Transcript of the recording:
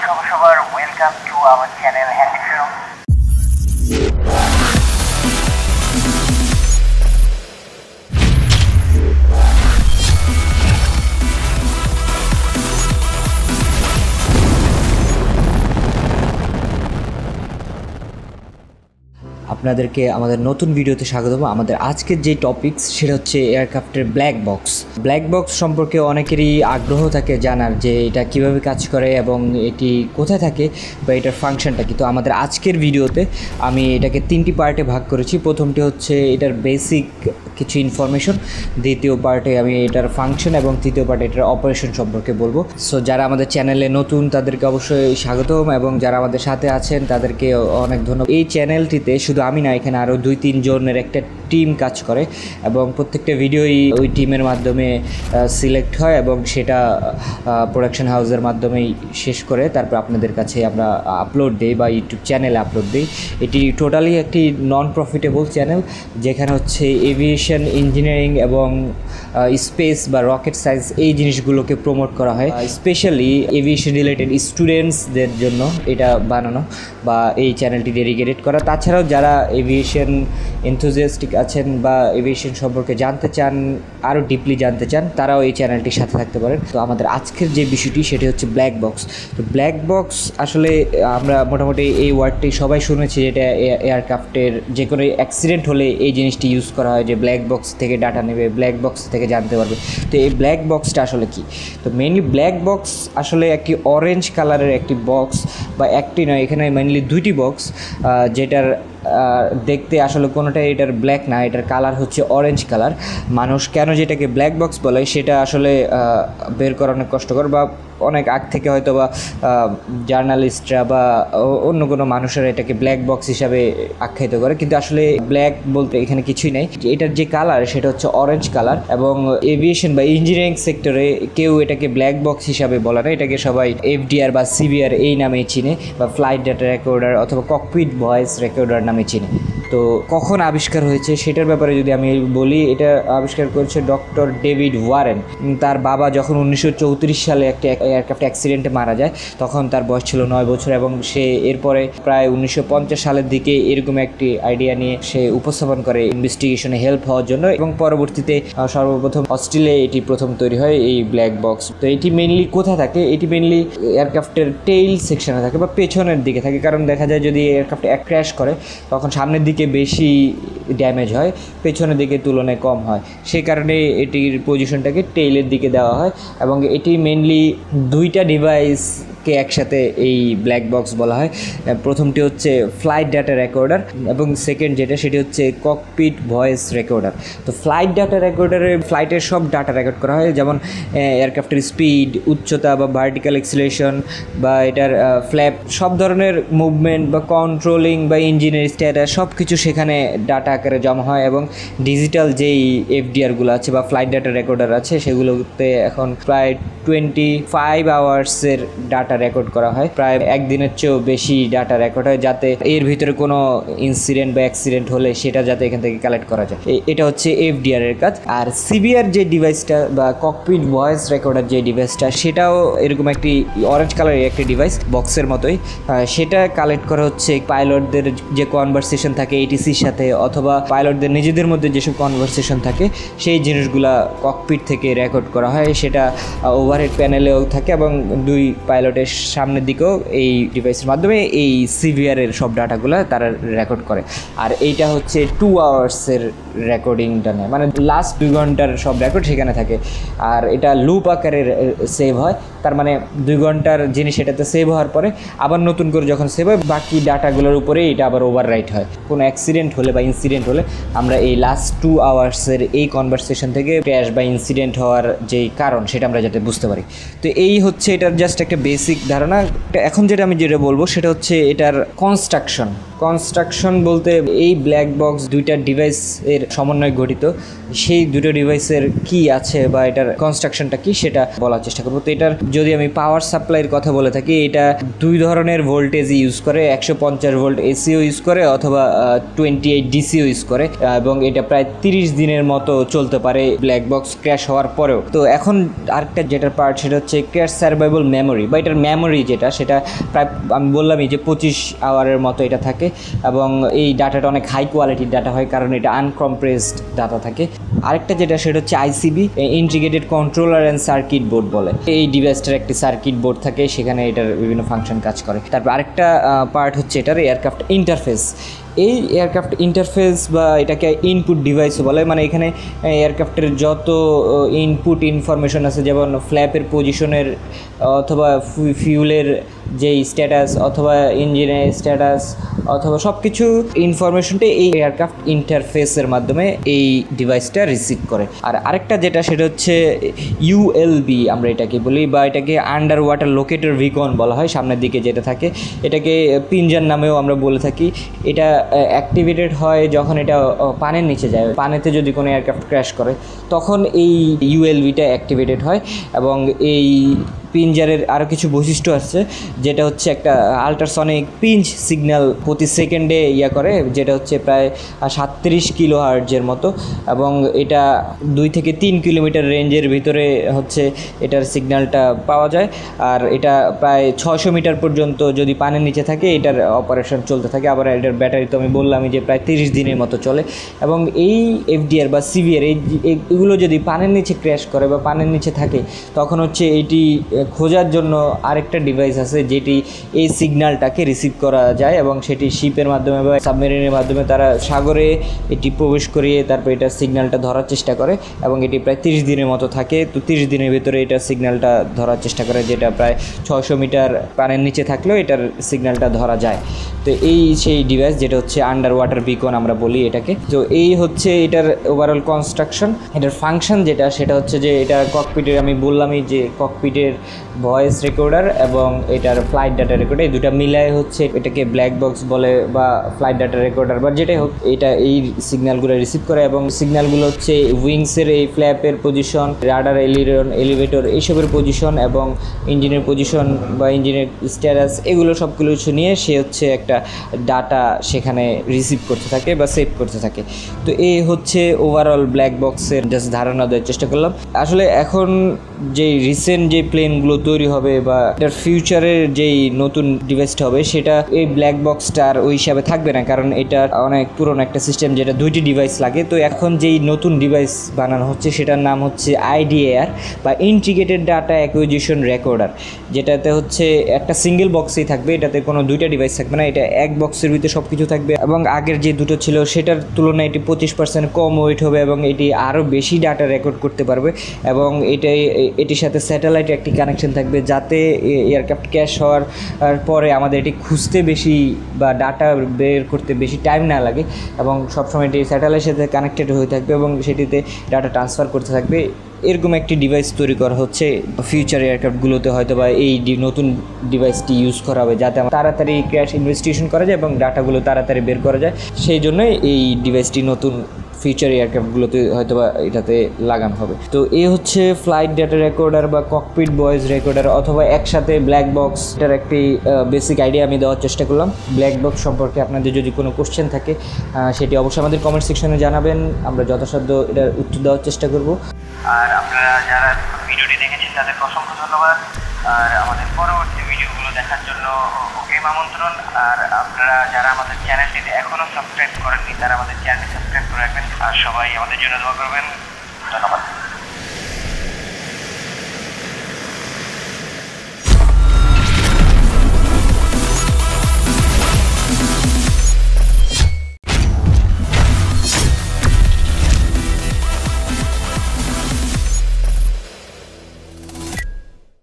শুভ সবার welcome to our channel handy film. আপনাদেরকে আমাদের নতুন ভিডিওতে স্বাগতম। আমাদের আজকের যে টপিকস সেটা হচ্ছে এয়ারক্রাফটের ব্ল্যাক বক্স সম্পর্কে অনেকেরই আগ্রহ থাকে জানার যে এটা কিভাবে কাজ করে এবং এটি কোথায় থাকে বা এটার ফাংশনটা কি। তো আমাদের আজকের ভিডিওতে আমি এটাকে 3টি পার্টে ভাগ করেছি। প্রথমটি হচ্ছে এটার বেসিক কিছু ইনফরমেশন, দ্বিতীয় পার্টে আমি এটার ফাংশন এবং তৃতীয় পার্টে এটার অপারেশন সম্পর্কে বলবো। সো যারা আমাদের চ্যানেলে নতুন তাদেরকে অবশ্যই স্বাগতম এবং যারা আমাদের সাথে আছেন তাদেরকে অনেক ধন্যবাদ। এই চ্যানেলটিতে শুধু আমি না, এখানে আরও 2-3 জনের একটা টিম কাজ করে এবং প্রত্যেকটা ভিডিওই ওই টিমের মাধ্যমে সিলেক্ট হয় এবং সেটা প্রোডাকশন হাউসের মাধ্যমেই শেষ করে তারপর আপনাদের কাছে আমরা আপলোড দিই বা ইউটিউব চ্যানেলে আপলোড দিই। এটি টোটালি একটি নন প্রফিটেবল চ্যানেল, যেখানে হচ্ছে এভিয়েশন, ইঞ্জিনিয়ারিং এবং স্পেস বা রকেট সায়েন্স এই জিনিসগুলোকে প্রমোট করা হয়। স্পেশালি এভিয়েশন রিলেটেড স্টুডেন্টসদের জন্য এটা বানানো বা এই চ্যানেলটি ডেডিকেটেড করা। তাছাড়াও যারা এভিয়েশন এনথুজিয়াস্টিক আছেন বা এভিয়েশন সম্পর্কে জানতে চান, আরও ডিপলি জানতে চান, তারাও এই চ্যানেলটির সাথে থাকতে পারেন। তো আমাদের আজকের যে বিষয়টি সেটি হচ্ছে ব্ল্যাক বক্স। তো ব্ল্যাক বক্স আসলে আমরা মোটামুটি এই ওয়ার্ডটি সবাই শুনেছি, যেটা এয়ারক্রাফটের যে কোনো অ্যাক্সিডেন্ট হলে এই জিনিসটি ইউজ করা হয়, যে ব্ল্যাক বক্স থেকে ডাটা নেবে, ব্ল্যাক বক্স থেকে জানতে পারবে। তো এই ব্ল্যাক বক্সটা আসলে কি? তো মেইনলি ব্ল্যাক বক্স আসলে একটি অরেঞ্জ কালারের একটি বক্স, বা একটি নয়, এখানে মেইনলি 2টি বক্স, যেটার দেখতে আসলে কোনোটাই এটার ব্ল্যাক না, এটার কালার হচ্ছে অরেঞ্জ কালার। মানুষ কেন যেটাকে ব্ল্যাক বক্স বলে সেটা আসলে বের করা অনেক কষ্টকর, বা অনেক আগ থেকে হয়তো বা জার্নালিস্টরা বা অন্য কোনো মানুষেরা এটাকে ব্ল্যাক বক্স হিসাবে আখ্যায়িত করে, কিন্তু আসলে ব্ল্যাক বলতে এখানে কিছুই নেই। এটার যে কালার সেটা হচ্ছে অরেঞ্জ কালার, এবং এভিয়েশন বা ইঞ্জিনিয়ারিং সেক্টরে কেউ এটাকে ব্ল্যাক বক্স হিসাবে বলে না, এটাকে সবাই এফডিআর বা সিবিআর এই নামেই চিনে, বা ফ্লাইট ডাটা রেকর্ডার অথবা ককপিট ভয়েস রেকর্ডার নামে চিনে। তো কখন আবিষ্কার হয়েছে সেটার ব্যাপারে যদি আমি বলি, এটা আবিষ্কার করেছে ডক্টর ডেভিড ওয়ারেন। তার বাবা যখন 1934 সালে একটা এয়ারক্রাফট অ্যাক্সিডেন্টে মারা যায়, তখন তার বয়স ছিল 9 বছর, এবং সে এরপরে প্রায় 1950 সালের দিকে এরকম একটি আইডিয়া নিয়ে সে উপস্থাপন করে ইনভেস্টিগেশনে হেল্প হওয়ার জন্য, এবং পরবর্তীতে সর্বপ্রথম অস্ট্রেলিয়ায় এটি প্রথম তৈরি হয়, এই ব্ল্যাক বক্স। তো এটি মেইনলি কোথায় থাকে? এটি মেইনলি এয়ারক্রাফটের টেইল সেকশনে থাকে বা পেছনের দিকে থাকে, কারণ দেখা যায় যদি এয়ারক্রাফট ক্র্যাশ করে তখন সামনের দিকে বেশি ড্যামেজ হয়, পেছনের দিকে তুলনায় কম হয়। সেই কারণে এটির পজিশনটাকে টেইলের দিকে দেওয়া হয়, এবং এটি মেইনলি 2টা ডিভাইসকে একসাথে এই ব্ল্যাক বক্স বলা হয়। প্রথমটি হচ্ছে ফ্লাইট ডাটা রেকর্ডার, এবং সেকেন্ড যেটা সেটি হচ্ছে ককপিট ভয়েস রেকর্ডার। তো ফ্লাইট ডাটা রেকর্ডারে ফ্লাইটের সব ডাটা রেকর্ড করা হয়, যেমন এয়ারক্রাফটের স্পিড, উচ্চতা বা ভার্টিক্যাল এক্সিলারেশন বা এটার ফ্ল্যাপ, সব ধরনের মুভমেন্ট বা কন্ট্রোলিং বা ইঞ্জিনের স্ট্যাটাস সব কিছু সেখানে ডাটা আকারে জমা হয়। এবং ডিজিটাল যেই এফডিআরগুলো আছে বা ফ্লাইট ডাটা রেকর্ডার আছে, সেগুলোতে এখন প্রায় 25 আওয়ার্সের ডাটা রেকর্ড করা হয়, প্রায় একদিনের চেয়েও বেশি ডাটা রেকর্ড হয়, যাতে এর ভিতরে কোনো ইনসিডেন্ট বা অ্যাক্সিডেন্ট হলে সেটা যাতে এখান থেকে কালেক্ট করা যায়। এটা হচ্ছে এফডিআর এর কাজ। আর সিবিআর যে ডিভাইসটা বা ককপিট ভয়েস রেকর্ডার যে ডিভাইসটা, সেটাও এরকম একটি অরেঞ্জ কালারের একটি ডিভাইস, বক্সের মতোই। সেটা কালেক্ট করা হচ্ছে পাইলটদের যে কনভারসেশন থাকে এটিসির সাথে, অথবা পাইলটদের নিজেদের মধ্যে যেসব কনভারসেশন থাকে সেই জিনিসগুলা ককপিট থেকে রেকর্ড করা হয়। সেটা ওভারহেড প্যানেলেও থাকে, এবং 2 পাইলটের সামনের দিকেও এই ডিভাইসের মাধ্যমে এই সিভিআরের সব ডাটাগুলো তারা রেকর্ড করে। আর এইটা হচ্ছে 2 আওয়ার্সের রেকর্ডিংটা নেয়, মানে লাস্ট 2 ঘন্টার সব রেকর্ড সেখানে থাকে। আর এটা লুপ আকারে সেভ হয়, তার মানে 2 ঘন্টার জিনিস এটাতে সেভ হওয়ার পরে আবার নতুন করে যখন সেভ হয়, বাকি ডাটাগুলোর উপরে এটা আবার ওভাররাইট হয়। কোনো অ্যাক্সিডেন্ট হলে বা ইনসিডেন্ট হলে আমরা এই লাস্ট 2 আওয়ার্সের এই কনভারসেশন থেকে ক্র্যাশ বা ইনসিডেন্ট হওয়ার যেই কারণ সেটা আমরা যাতে বুঝতে পারি। তো এই হচ্ছে এটার জাস্ট একটা বেসিক ধারণা। এখন যেটা আমি বলবো সেটা হচ্ছে এটার কনস্ট্রাকশন। কনস্ট্রাকশন বলতে এই ব্ল্যাক বক্স দুইটা ডিভাইসের সমন্বয়ে গঠিত, সেই দুটো ডিভাইসের কি আছে বা এটার কনস্ট্রাকশনটা কি সেটা বলার চেষ্টা করবো। তো এটার যদি আমি পাওয়ার সাপ্লাইয়ের কথা বলে থাকি, এটা দুই ধরনের ভোল্টেজ ইউজ করে, 150 ভোল্ট এসিও ইউজ করে অথবা 28 ডিসিও ইউজ করে, এবং এটা প্রায় 30 দিনের মতো চলতে পারে ব্ল্যাক বক্স ক্র্যাশ হওয়ার পরেও। তো এখন আরেকটা যেটার পার্ট সেটা হচ্ছে ক্র্যাশ সার্ভাইভাল মেমোরি, বা এটার মেমোরি যেটা সেটা প্রায় আমি বললামই যে 25 আওয়ারের মতো এটা থাকে, এবং এই ডাটাটা অনেক হাই কোয়ালিটির ডাটা হয় কারণ এটা আনকম্প্রেসড ডাটা থাকে। আরেকটা যেটা সেটা হচ্ছে ICB, integrated controller and circuit board বলে। এই ডিভাইসটার একটি সার্কিট বোর্ড থাকে, সেখানে এটার বিভিন্ন ফাংশন কাজ করে। তারপর আরেকটা পার্ট হচ্ছে এটার এয়ারক্রাফট ইন্টারফেস। এই এয়ারক্রাফট ইন্টারফেস বা এটাকে ইনপুট ডিভাইসও বলে, মানে এখানে এয়ারক্রাফটের যত ইনপুট ইনফরমেশন আছে, যেমন ফ্ল্যাপের পজিশনের অথবা ফিউলের যেই স্ট্যাটাস অথবা ইঞ্জিনের স্ট্যাটাস অথবা সব কিছু ইনফরমেশনটা এই এয়ারক্রাফট ইন্টারফেসের মাধ্যমে এই ডিভাইসটা রিসিভ করে। আর আরেকটা যেটা সেটা হচ্ছে ইউএলবি আমরা এটাকে বলি, বা এটাকে আন্ডার ওয়াটার লোকেটর বিকন বলা হয়, সামনের দিকে যেটা থাকে। এটাকে পিঞ্জার নামেও আমরা বলে থাকি। এটা অ্যাক্টিভেটেড হয় যখন এটা পানির নিচে যায়, পানিতে যদি কোনো এয়ারক্রাফট ক্র্যাশ করে তখন এই ইউএলভিটা অ্যাক্টিভেটেড হয়। এবং এই পিঞ্জারের আরও কিছু বৈশিষ্ট্য আছে, যেটা হচ্ছে একটা আল্ট্রাসনিক পিঞ্চ সিগন্যাল প্রতি সেকেন্ডে করে, যেটা হচ্ছে প্রায় 37 কিলো হার্টজের মতো, এবং এটা 2 থেকে 3 কিলোমিটার রেঞ্জের ভিতরে হচ্ছে এটার সিগন্যালটা পাওয়া যায়। আর এটা প্রায় 600 মিটার পর্যন্ত যদি পানির নিচে থাকে এটার অপারেশন চলতে থাকে। আবার এটার ব্যাটারি তো আমি বললামই যে প্রায় 30 দিনের মতো চলে। এবং এই এফডিআর বা সিভিআর এগুলো যদি পানির নিচে ক্র্যাশ করে বা পানির নিচে থাকে, তখন হচ্ছে এটি খোঁজার জন্য আরেকটা ডিভাইস আছে যেটি এই সিগন্যালটাকে রিসিভ করা যায়, এবং সেটি শিপের মাধ্যমে বা সাবমেরিনের মাধ্যমে তারা সাগরে এটি প্রবেশ করিয়ে তারপর এটা সিগন্যালটা ধরার চেষ্টা করে, এবং এটি প্রায় 30 দিনের মতো থাকে। তো 30 দিনের ভিতরে এটা সিগন্যালটা ধরার চেষ্টা করে, যেটা প্রায় 600 মিটার পানির নিচে থাকলেও এটার সিগন্যালটা ধরা যায়। তো এই সেই ডিভাইস যেটা হচ্ছে আন্ডার ওয়াটার বিকন আমরা বলি এটাকে। তো এই হচ্ছে এটার ওভারঅল কনস্ট্রাকশন। এটার ফাংশন যেটা সেটা হচ্ছে যে এটা ককপিটের, আমি বললামই যে ককপিটের ভয়েস রেকর্ডার এবং এটার ফ্লাইট ডাটা রেকর্ডার, এই দুটা মিলায় হচ্ছে এটাকে ব্ল্যাক বক্স বলে বা ফ্লাইট ডাটা রেকর্ডার বা যেটাই হোক, এটা এই সিগন্যালগুলো রিসিভ করে। এবং সিগন্যালগুলো হচ্ছে উইংসের এই ফ্ল্যাপের পজিশন, রাডার এলিরন এলিভেটর এইসবের পজিশন এবং ইঞ্জিনের পজিশন বা ইঞ্জিনের স্ট্যাটাস, এগুলো সবগুলো কিছু নিয়ে সে হচ্ছে একটা ডাটা সেখানে রিসিভ করতে থাকে বা সেভ করতে থাকে। তো এই হচ্ছে ওভারঅল ব্ল্যাক বক্সের জাস্ট ধারণা দেওয়ার চেষ্টা করলাম। আসলে এখন যে রিসেন্ট যে প্লেনগুলো তৈরি হবে বা এটার ফিউচারের যেই নতুন ডিভাইসটা হবে সেটা এই ব্ল্যাক বক্সটা আর ওই হিসাবে থাকবে না, কারণ এটা অনেক পুরনো একটা সিস্টেম যেটা 2টি ডিভাইস লাগে। তো এখন যেই নতুন ডিভাইস বানানো হচ্ছে সেটার নাম হচ্ছে আইডিএআর বা ইন্টিগ্রেটেড ডাটা অ্যাকুইজিশন রেকর্ডার, যেটাতে হচ্ছে একটা সিঙ্গেল বক্সেই থাকবে, এটাতে কোনো 2টা ডিভাইস থাকবে না, এটা এক বক্সের ভিতরে সব কিছু থাকবে। এবং আগের যে দুটো ছিল সেটার তুলনায় এটি 25% কম ওয়েট হবে এবং এটি আরও বেশি ডাটা রেকর্ড করতে পারবে। এবং এটির সাথে স্যাটেলাইট একটি কানেকশন থাকবে, যাতে এয়ারক্রাফট ক্র্যাশ হওয়ার পরে আমাদের এটি খুঁজতে বেশি বা ডাটা বের করতে বেশি টাইম না লাগে, এবং সবসময় এটি স্যাটেলাইটের সাথে কানেক্টেড হয়ে থাকবে এবং সেটিতে ডাটা ট্রান্সফার করতে থাকবে। এরকম একটি ডিভাইস তৈরি করা হচ্ছে। ফিউচার এয়ারক্রাফটগুলোতে হয়তো বা এই নতুন ডিভাইসটি ইউজ করা হবে, যাতে তাড়াতাড়ি ক্র্যাশ ইনভেস্টিগেশন করা যায় এবং ডাটাগুলো তাড়াতাড়ি বের করা যায়। সেই জন্যই এই ডিভাইসটি নতুন ফিউচার এয়ারক্রাফটগুলোতে হয়তো বা এটাতে লাগানো হবে। তো এই হচ্ছে ফ্লাইট ডাটা রেকর্ডার বা ককপিট ভয়েস রেকর্ডার অথবা একসাথে ব্ল্যাক বক্স, এটার একটি বেসিক আইডিয়া আমি দেওয়ার চেষ্টা করলাম। ব্ল্যাক বক্স সম্পর্কে আপনাদের যদি কোনো কোশ্চেন থাকে সেটি অবশ্যই আমাদের কমেন্ট সেকশনে জানাবেন, আমরা যথাসাধ্য এটার উত্তর দেওয়ার চেষ্টা করব। আর আপনারা যারা ভিডিওটি দেখেছেন তাদেরকে অসংখ্য ধন্যবাদ। আর আমাদের পরবর্তী ভিডিওগুলো দেখার জন্য অগ্রিম আমন্ত্রণ। আর আপনারা যারা আমাদের চ্যানেলটিতে এখনও সাবস্ক্রাইব করেননি তারা আমাদের চ্যানেলটি সাবস্ক্রাইব করে রাখবেন। আর সবাই আমাদের জন্য দোয়া করবেন। ধন্যবাদ।